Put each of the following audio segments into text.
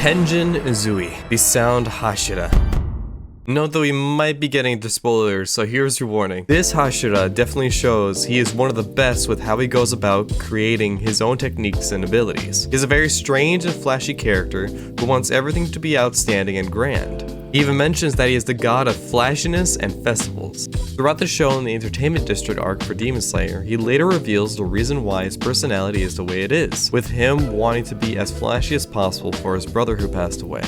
Tengen Uzui, the Sound Hashira. Note that we might be getting into spoilers, so here's your warning. This Hashira definitely shows he is one of the best with how he goes about creating his own techniques and abilities. He's a very strange and flashy character who wants everything to be outstanding and grand. He even mentions that he is the god of flashiness and festivals. Throughout the show in the Entertainment District arc for Demon Slayer, he later reveals the reason why his personality is the way it is, with him wanting to be as flashy as possible for his brother who passed away.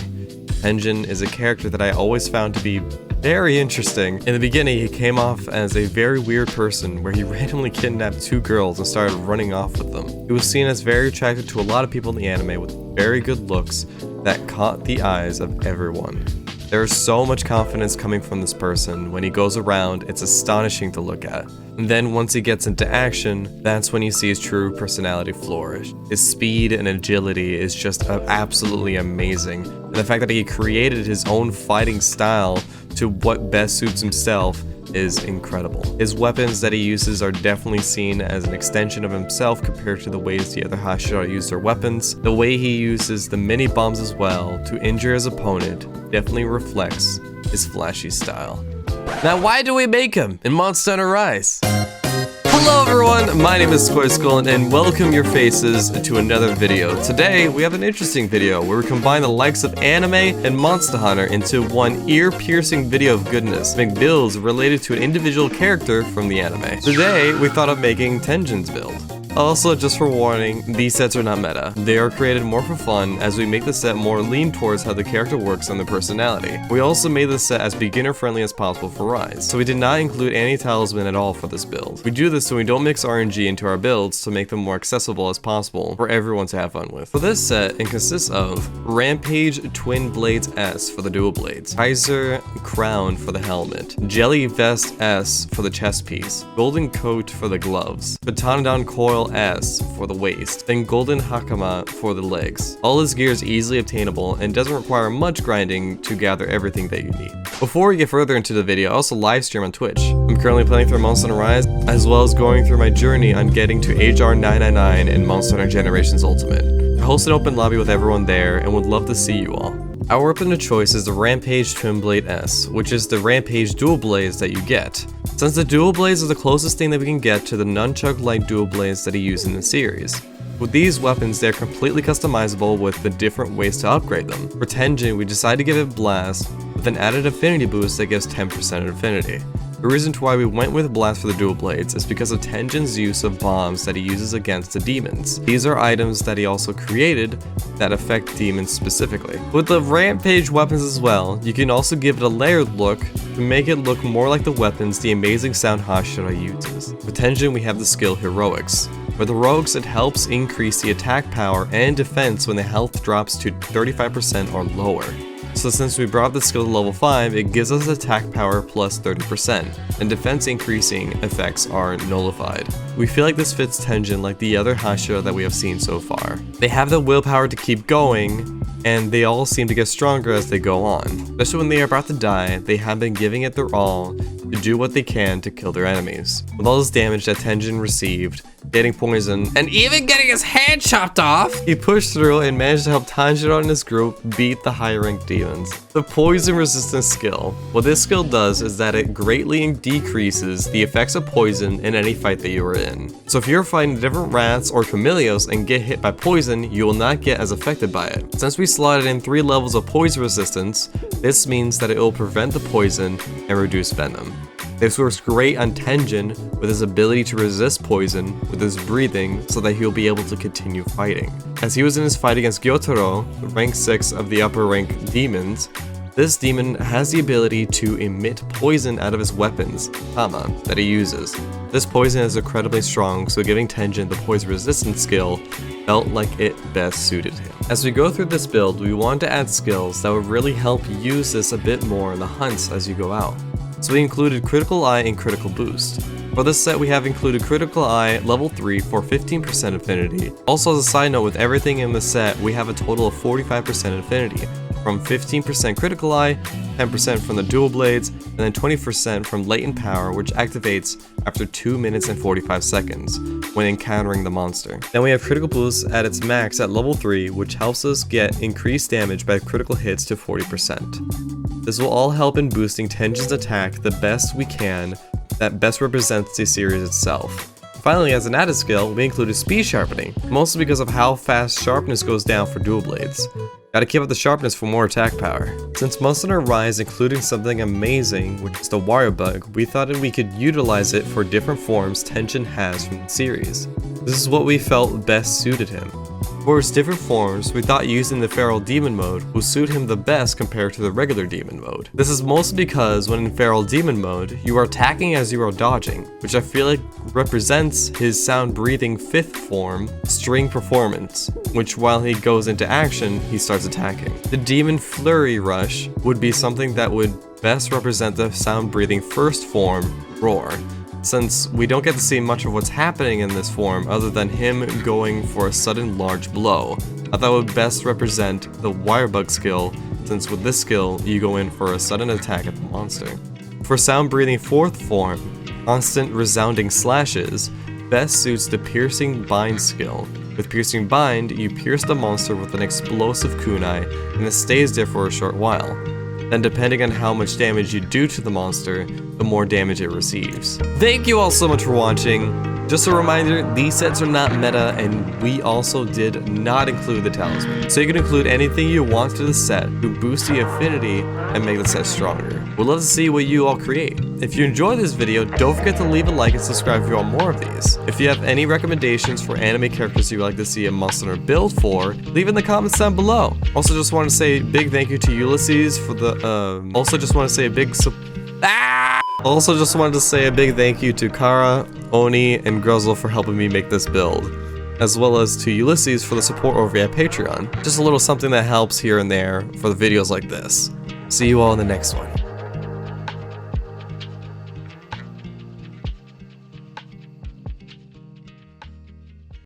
Tengen is a character that I always found to be very interesting. In the beginning, he came off as a very weird person where he randomly kidnapped two girls and started running off with them. He was seen as very attractive to a lot of people in the anime with very good looks that caught the eyes of everyone. There is so much confidence coming from this person. When he goes around, it's astonishing to look at. And then once he gets into action, that's when you see his true personality flourish. His speed and agility is just absolutely amazing. And the fact that he created his own fighting style to what best suits himself is incredible. His weapons that he uses are definitely seen as an extension of himself compared to the ways the other Hashira use their weapons. The way he uses the mini bombs as well to injure his opponent definitely reflects his flashy style. Now, why do we make him in Monster Hunter Rise? Hello everyone, my name is Squareskull and welcome your faces to another video. Today we have an interesting video where we combine the likes of anime and Monster Hunter into one ear-piercing video of goodness, make builds related to an individual character from the anime. Today we thought of making Tengen's build. Also, just for warning, these sets are not meta. They are created more for fun as we make the set more lean towards how the character works and their personality. We also made the set as beginner friendly as possible for Rise, so we did not include any talisman at all for this build. We do this so we don't mix RNG into our builds to make them more accessible as possible for everyone to have fun with. For this set, it consists of Rampage Twin Blades S for the dual blades, Kaiser Crown for the helmet, Jelly Vest S for the chest piece, Golden Coat for the gloves, Batonodon Coil S for the waist, then Golden Hakama for the legs. All this gear is easily obtainable and doesn't require much grinding to gather everything that you need. Before we get further into the video, I also live stream on Twitch. I'm currently playing through Monster Hunter Rise, as well as going through my journey on getting to HR 999 in Monster Hunter Generations Ultimate. I host an open lobby with everyone there and would love to see you all. Our weapon of choice is the Rampage Twin Blade S, which is the Rampage dual blades that you get. Since the dual blades are the closest thing that we can get to the nunchuck-like dual blades that he used in the series. With these weapons, they're completely customizable with the different ways to upgrade them. For Tengen, we decided to give it Blast with an added affinity boost that gives 10% affinity. The reason why we went with Blast for the dual blades is because of Tengen's use of bombs that he uses against the demons. These are items that he also created that affect demons specifically. With the Rampage weapons as well, you can also give it a layered look to make it look more like the weapons the amazing Sound Hashira uses. For Tengen, we have the skill Heroics. For the Heroics, it helps increase the attack power and defense when the health drops to 35% or lower. So since we brought the skill to level 5, it gives us attack power plus 30%, and defense increasing effects are nullified. We feel like this fits Tengen like the other Hashira that we have seen so far. They have the willpower to keep going, and they all seem to get stronger as they go on. Especially when they are about to die, they have been giving it their all to do what they can to kill their enemies. With all this damage that Tengen received, getting poisoned, and even getting his head chopped off, he pushed through and managed to help Tanjiro and his group beat the high-ranked demons. The poison resistance skill. What this skill does is that it greatly decreases the effects of poison in any fight that you are in. So if you're fighting different rats or chameleons and get hit by poison, you will not get as affected by it. Since we slotted in 3 levels of poison resistance, this means that it will prevent the poison and reduce venom. This works great on Tengen with his ability to resist poison with his breathing so that he'll be able to continue fighting. As he was in his fight against Gyotaro, rank 6 of the upper rank demons, this demon has the ability to emit poison out of his weapons, Tama, that he uses. This poison is incredibly strong, so giving Tengen the poison resistance skill felt like it best suited him. As we go through this build, we wanted to add skills that would really help use this a bit more in the hunts as you go out. So we included Critical Eye and Critical Boost. For this set, we have included Critical Eye level 3 for 15% affinity. Also, as a side note, with everything in the set, we have a total of 45% affinity. from 15% critical eye, 10% from the dual blades, and then 20% from latent power, which activates after 2 minutes and 45 seconds when encountering the monster. Then we have critical boost at its max at level 3, which helps us get increased damage by critical hits to 40%. This will all help in boosting Tengen's attack the best we can that best represents the series itself. Finally, as an added skill, we included speed sharpening, mostly because of how fast sharpness goes down for dual blades. Gotta keep up the sharpness for more attack power. Since most of our rise including something amazing, which is the wire bug, we thought that we could utilize it for different forms Tengen has from the series. This is what we felt best suited him. For his different forms, we thought using the Feral Demon mode will suit him the best compared to the regular Demon mode. This is mostly because when in Feral Demon mode, you are attacking as you are dodging, which I feel like represents his sound-breathing 5th form, String Performance, which while he goes into action, he starts attacking. The Demon Flurry Rush would be something that would best represent the sound-breathing 1st form, Roar, since we don't get to see much of what's happening in this form other than him going for a sudden large blow. I thought it would best represent the wire bug skill, since with this skill, you go in for a sudden attack at the monster. For sound breathing 4th form, constant resounding slashes, best suits the piercing bind skill. With piercing bind, you pierce the monster with an explosive kunai, and it stays there for a short while. Then depending on how much damage you do to the monster, the more damage it receives. Thank you all so much for watching. Just a reminder, these sets are not meta, and we also did not include the talisman. So you can include anything you want to the set to boost the affinity and make the set stronger. We'd love to see what you all create. If you enjoyed this video, don't forget to leave a like and subscribe if you want more of these. If you have any recommendations for anime characters you'd like to see a Monster Hunter build for, leave in the comments down below. Also just want to say a big thank you to Ulysses for the, Also just wanted to say a big thank you to Kara, Oni, and Gruzzle for helping me make this build, as well as to Ulysses for the support over at Patreon. Just a little something that helps here and there for the videos like this. See you all in the next one.